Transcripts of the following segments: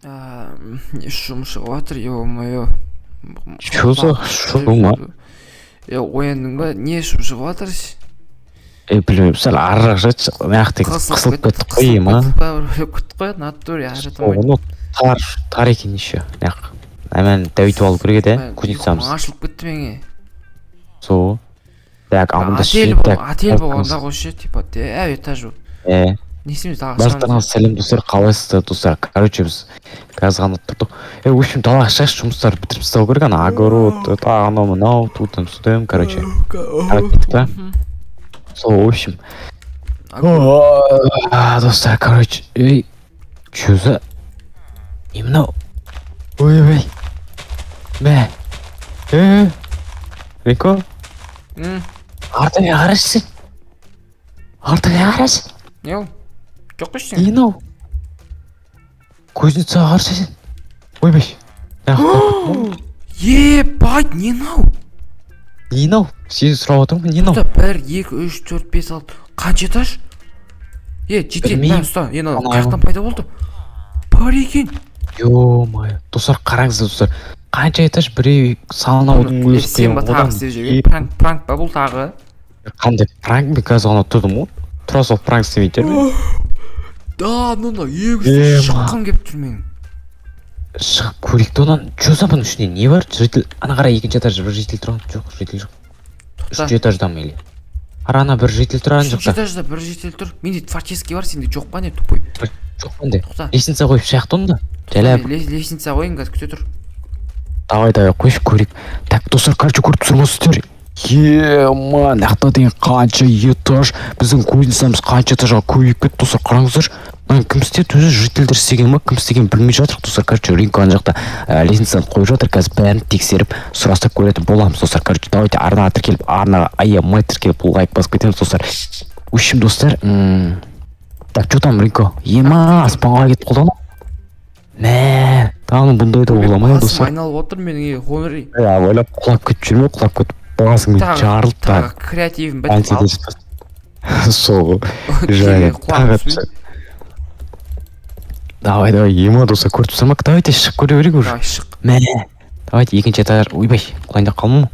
Не шум шығып жатыр, ё-моё. Что за шум, а? Ояндың ба? Не шум шығып жатыр? Білмеймін, сәл арырақ жатшы, маяқтен қысылып кеттік қой, ма? Күттік қой, натуре, Оны тар екен еще. Әмен дәуітіп алу керек еді, кузнецамыз. Ашылып кетті менге. Со. Так, амында Отель болғанда қойшы, типа, этаж бұл. Не істейміз, тағы Барыстарыңыз сәлем достар, қалайсыздар достар? Короче, біз қазір ғана тұрдық. В общем, далаға шығайықшы, жұмыстарды бітіріп тастау керек, ана огород, анау мынау, тутым судым, короче. Кеттік па? Сол, в общем. Достар, короче, чё за... Не мынау? Ой-ой-ой. Мә. Рико? Артыңа қарашы. Артыңа қарашы. Не ол? Жоқ қойшысың? Не мынау? Кузнецаға қарашы сен. Ойбай. Ебать, не мынау? Не мынау? Сені сұрап отырмын, не мынау? 1, 2, 3, 4, 5, 6. Қанша этаж? Жетеді, мә ұста. Енді қаяқтан пайда болды? Бар екен. Ё-моё. Достар, қараңыздар достар. Қанша этаж біреу салынаудың өзі сен ба тағы істеп жүрген? Пранк па бұл тағы? Қандай пранк? Мен қазір ғана тұрдым ғой. Тұра сол пранк істемейдер ме? Да, мына егіз шыққым кеп тұр менің. Шығып көрейік те онан. Жозабының ішінде не бар? Житель, ана қара екінші этажда бір житель тұрған жоқ, житель жоқ. Үшінші этажда ма или? Ана бір житель тұрған жоқ та. Үшінші этажда бір житель тұр. Менде творческий бар, сенде жоқ па не, тупой? Жоқ менде. Лестница қойып шаяқты онда. Жайлап. Лестница қойын, қазір күте тұр. Давай қойшы көрейік. Так, достар, короче, көріп тұрмысыздар. Ема, нақта деген қанша этаж, біздің кузнецамыз қанша этажға көбейіп кетті, достар, қараңыздар. Кім істеді өзі жительдер істеген ма, кім істеген білмей жатыр, достар. Короче, Ринко ана жақта лестницаны қойып жатыр, қазір бәрін тексеріп, сұрастырып көретін боламыз, достар. Короче, давайте арнаға тіркеліп, арнаға аямай тіркеліп, лайк басып кетеміз, достар. В общем, достар, так, что там, Ринко? Ема, аспанға кетіп қалды ма? Мә, тағының бұндайды оламай, достар. Басым айналып отыр менің, Хонри. Ойлап, құлап кетіп жүрме, құлап кетіп. Басыңмен жарылып тағы креативім бітіп қалды. Сол, жайлы, тағы түсі. Давай, ема доса көріп тұрсамақ, давайте шық көре берейік уже. Давай, шық. Мә, давайте екінші этаж, ойбай, құлайында қалмын.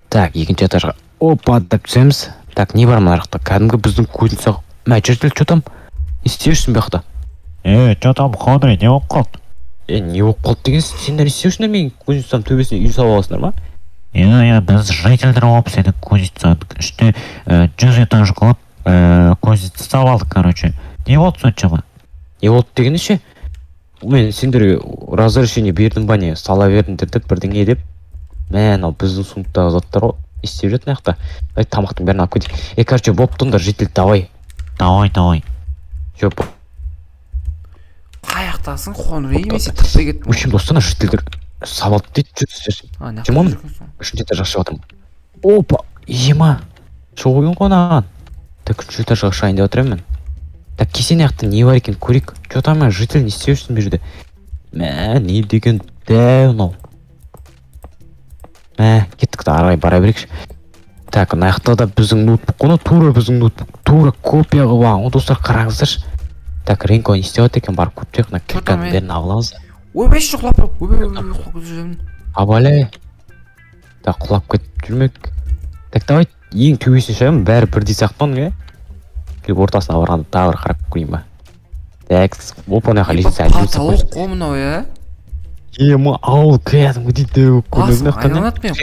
Так, екінші этажға, опа, деп түсеміз. Так, не бар мына жақта, кәдімгі біздің кузнецаға. Мә, жертіл, что там? Не істеушісің бе жақта? Что там, Хонри, не болып қалды? Не болып қалды деген, сендер істеушіңдер мен кузнецаның төбесіне үй салып аласыңдар ма? Біз жителдер болып сені кузнецаның іште 100 этаж қылып кузнец салып алдық, короче. Не болды соншама? Не болды дегені ше? Мен сендерге разрешение бердім ба не? Сала бердіңдер деп бірдеңе деп. Мә, анау біздің сундықтағы заттар ғой. Істеп жатыр мына жақта. Тамақтың бәрін алып кетейік. Короче, болып тұндар, житель, давай. Давай. Жоп. Қаяқтасың, Хонри, емесе тықпай кеттім. Үшім достана жителдер сабалды дейді жүрсіздер. Жемон, үшінші этажға шығып жатырмын. Опа, ема. Шығуын қонаған. Так, үшінші этажға шығайын деп отырамын мен. Так, кесен яқты не бар екен көрейік. Че там мен житель не істеушісің бе жерде? Мә, не деген дәу мынау. Мә, кеттік та арай бара берейікші. Так, мына жақта да біздің ноутбук қоны, тура біздің ноутбук, тура копия қылып алған. Достар, қараңыздаршы. Так, Ринко не істеп отыр екен, барып көріп мына кірканың бәрін аламыз. Ойбай, құлап тұр. Құлап кетіп жүрмін. Абалай. Так, құлап кетіп жүрмек. Так, давай ең төбесіне шығамын, бәрі бірдей сақтан, келіп ортасына барғанда тағы бір қарап көрейін ба. Так, опа, мына лестница потолок қой мынау, Ема, ауыл кәдімгідей дөп басым айналады мен.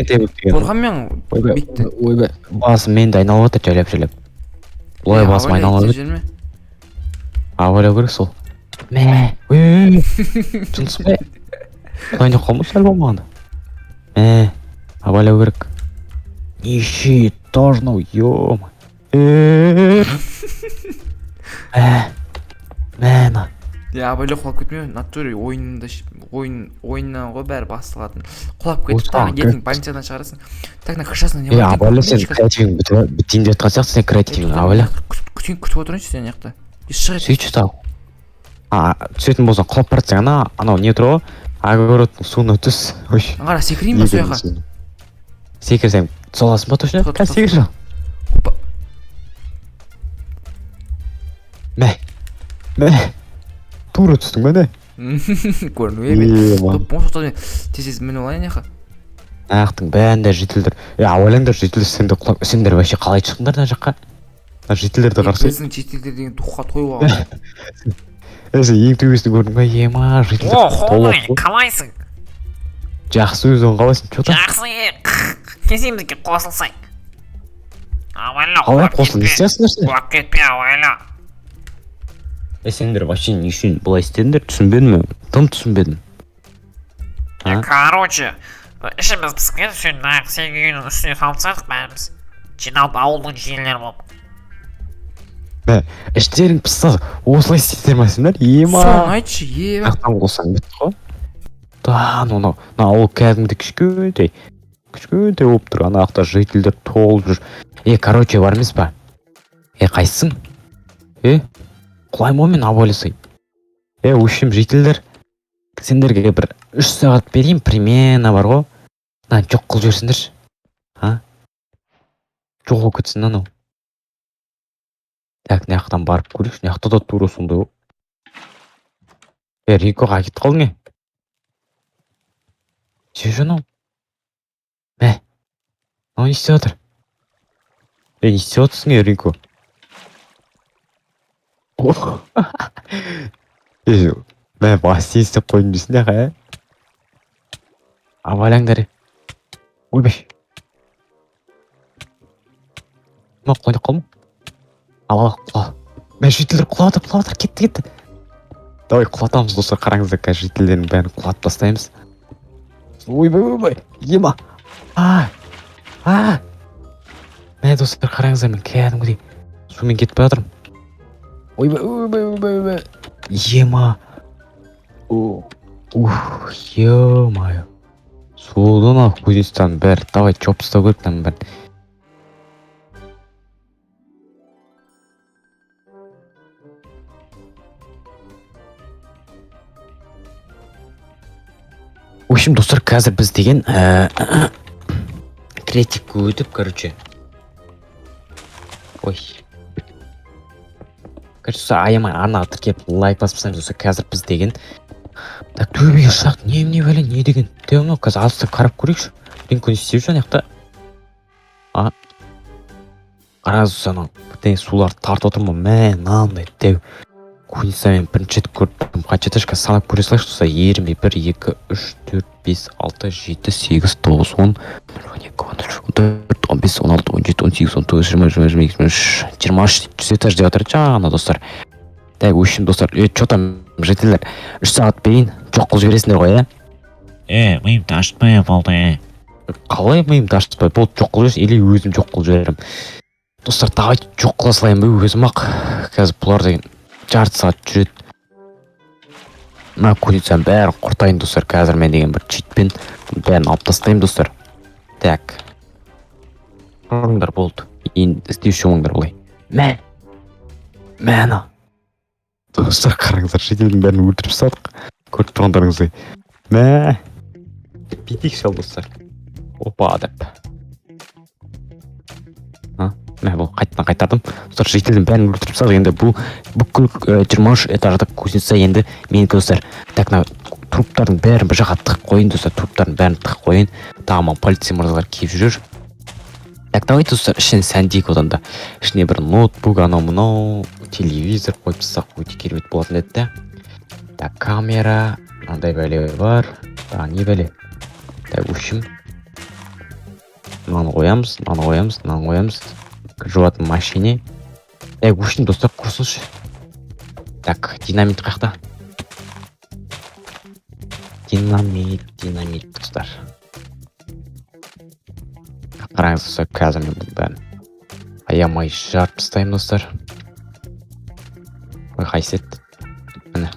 Қорғанмен битті. Ойбай, басым мен де айналып отыр, жайлап. Олай басым айналып отыр. Абайлау керек сол. Мә, шынсың бе? Құлайында қалмы сәл болмағанда? Мә, абайлау керек. Неше этажнау, ё-ма. Мәна. Абайлау құлап кетмеу, натуре ойыннан ғой бәрі басталатын. Құлап кетіп тағы ертең больницадан шығарасың. Так, на крышасына не бар? Абайлау сен креативің бітейін деп жатқан сияқты, сен креативің абайлау. Күтіп отырайыншы сен яқта. Сөйтші тау. Түсетін болсаң құлап баратсың, анау не тұр ғой? Огородтың суына түс. Аңғара, секірейін ба сол яққа? Секірсең, соласың ба точно? Секір жа. тура түстің бе не? көрінуге Ема. бомж тез мен олайын яқа. Ақтың бәрінде жителдер. Ауайлаңдар жителдер сендер вообще қалай шықтыңдар мына жаққа? Жителдерді қарсы. Біздің жителдер деген тұққа тойып алған. Сен ең төбесін көрдің бе? Ема жителдер толы. қалайсың? Жақсы өзің қалайсың? Че там? Жақсы, кеземізге қосылсай. Авайла, Қалай қосыл, не істейсіңдер сендер? құлап кетпе, авайла. Сендер вообще не үшін бұлай істедіңдер? Түсінбедім мен. Тым түсінбедім. Короче, ішіміз піскен сөйін нақ сенгі үйінің үстіне салсақ бәріміз. Жиналып ауылдың жиелері болып. Іштерің пысса осылай істейсіңдер ма сендер? Ема. Соны айтшы, ебі. Ақтан қосаң бітті ғой. Да, мына ауыл кәдімгідей кішкентай болып тұр. Ана жақта жителдер толып жүр. Короче, бар емес па? Қайсың? Құлай момен абайласай. Өшім жителдер. Сендерге бір 3 сағат берейін, примена бар ғой. Жоқ қыл жөрсіңдерші. Жоқ ол кетсін анау. Так, не жақтан барып көрейікші. Не жақта да тура сондай ғой. Рикоға кетіп қалдың Сеш анау? Мынау не істеп жатыр? Не істеп жатырсың Рико? Басты істеп қойдым дейсің де Авайлаңдар. Ойбай. Қойдық қалма? Ал, құла. Жителдер құлатыр, кетті. Давай құлатамыз достар, қараңыздар, қазір жителдердің бәрін құлатып тастаймыз. Ойбай, ема. Достар, қараңыздар, мен кәдімгідей сумен кетіп бара жатырмын. Ойбай. Ема. Ё-моё. Судан ал кузницаның бәрі. Давай, чоп ұстау керек там бәрін. В общем, достар, қазір біз деген креативке өтіп, короче. Короче, аямай арнаға тіркеп лайк басып тастаймыз, достар. Қазір біз деген так төбеге шақ, не бәле, не деген. Мынау қазір алыстап қарап көрейікші. Ринко не істеп жүр аяқта. Қараңыз, достар, бірден сулар тартып отыр ма? Мынандай дәу. Кузницамен бірінші рет көрдім. Қанша этажға санап көре салайықшы, достар. 21, 2, 3, 4, 5, 6, 7, 8, 9, 10, 12, 13, 14, 15, 16, 17, 18, 19, 20, 21, 23 этаж деп жатыр жаңа, достар. Так, в общем, достар, что там, жителдер, 3 сағат берейін, жоқ қылып жібересіңдер ғой, Миымды ашытпай болды, Қалай миымды ашытпай болды, жоқ қылып жібересің, или өзім жоқ қылып жіберем. Достар, давайте жоқ қыла салайын ба, өзім ақ. Қазір бұлар деген жарты сағат жүреді. Мына кузницаның бәрін құртайын, достар. Қазір мен деген бір читпен бәрін алып тастаймын, достар. Так. Тұрыңдар болды. Енді істеуші оңдар бұлай. Мәна. Достар, қараңыздар, жителдің бәрін өлтіріп тастадық. Көріп тұрғандарыңыздай. Бүйтейік шал, достар. Опа деп. Бұл қайтадан қайтардым. Достар, жителдің бәрін өлтіріп тастадық. Енді бұл бүкіл 23 этаждық кузница енді менікі, достар. Так, труптардың бәрін бір жаққа тығып қойын, достар. Труптардың бәрін тығып қойын. Тағаман полиция мырзалар келіп жүрер. Так, давайте, достар, ішін сәндейік одан да. Ішіне бір ноутбук, анау-мынау, телевизор қойып тастақ, өте керемет болатын еді. Так, камера, мынандай бәле бар. Не бәле? Так, в общем, мынаны қоямыз. Жуатын машине. Так, в общем, достар, құрсыншы. Так, динамит қақта. Динамит, достар. Қараңыз, достар, қазір мен бұл бәрін аямай жарып тастаймын, достар. Қайсет. Міне.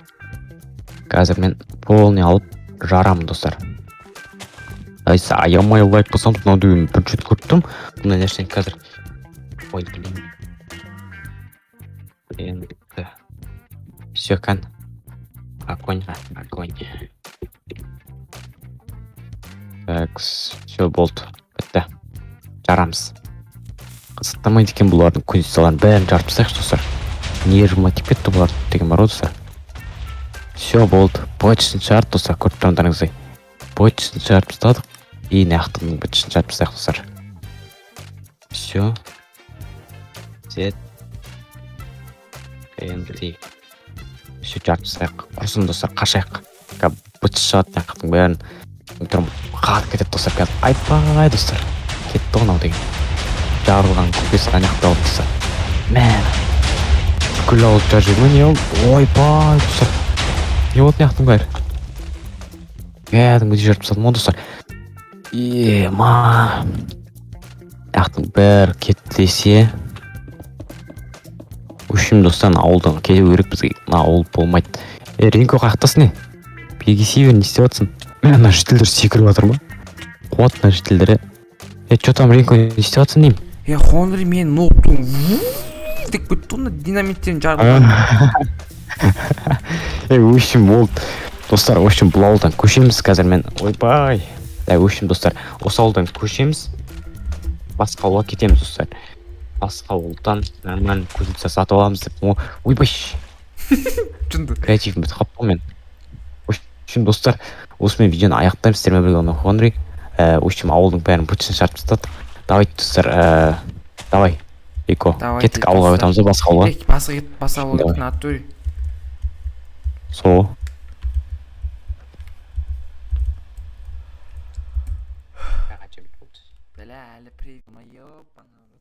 Қазір мен полный алып жарамын, достар. Аямай лайк басам, мынауды бірінші рет көріп тұрмын. Бұндай нәрсені қазір. Ой, блин. Все, огонь. Так, все болды. Бітті. Жарамыз. Қызықтамайды екен бұлардың кузницаларын бәрін жарып тастайықшы, достар. Нервыма тиіп кетті бұлар деген бар ғой, достар. Все болды. Почтын шарт достар, көріп тұрғандарыңыздай. Почтын шарт тастадық. И нақтының почтын шарт тастайық достар. Все. Z. NT. Все жарт тастайық. Құрсын достар, қашайық. Почтын шарт нақтың бәрін. Тұрым қағат кетеді достар. Қазір айтпай достар. Кетті ғынау деген. Жарылған көкесі аяқты алып достар. Мән. Бүкіл ауыз жар жүрме не ол? Ойбай достар. Не болды нақтың бәрі? Кәдімгі жеріп тастадым ғой достар. Ма. Нақтың бәрі кетті. Үшім достар ауылдан келу керек бізге. Ауыл болмайды. Ринко қақтасын не? Бегесей бер, не істеп жатсың? Ана жителдер секіріп жатыр ма? Қуат ана жителдері. Чё там Ринко не істеп жатсың деймін? Хонри мен ноуттың деп кетті оны динамиттен жарылған. Өшім болды. Достар, өшім бұл ауылдан көшеміз қазір мен. Ойбай. Өшім достар, осы ауылдан көшеміз. Басқа ауылға кетеміз достар. Басқа ауылдан нормально көзілсе сатып аламыз деп. Ойбай. Жынды. Креативім бітіп қалып мен. Өшім достар, осымен видеоны аяқтаймыз. Сіздермен бірге болған Хонри. Өшім ауылдың бәрін бүтін шарт тастадық. Давайте достар, давай. Эко, кеттік ауылға өтеміз ба, басқа ауылға? Басқа ауылға кеттің аттөре. Сол. Бля, әлі привет, ма ёпана.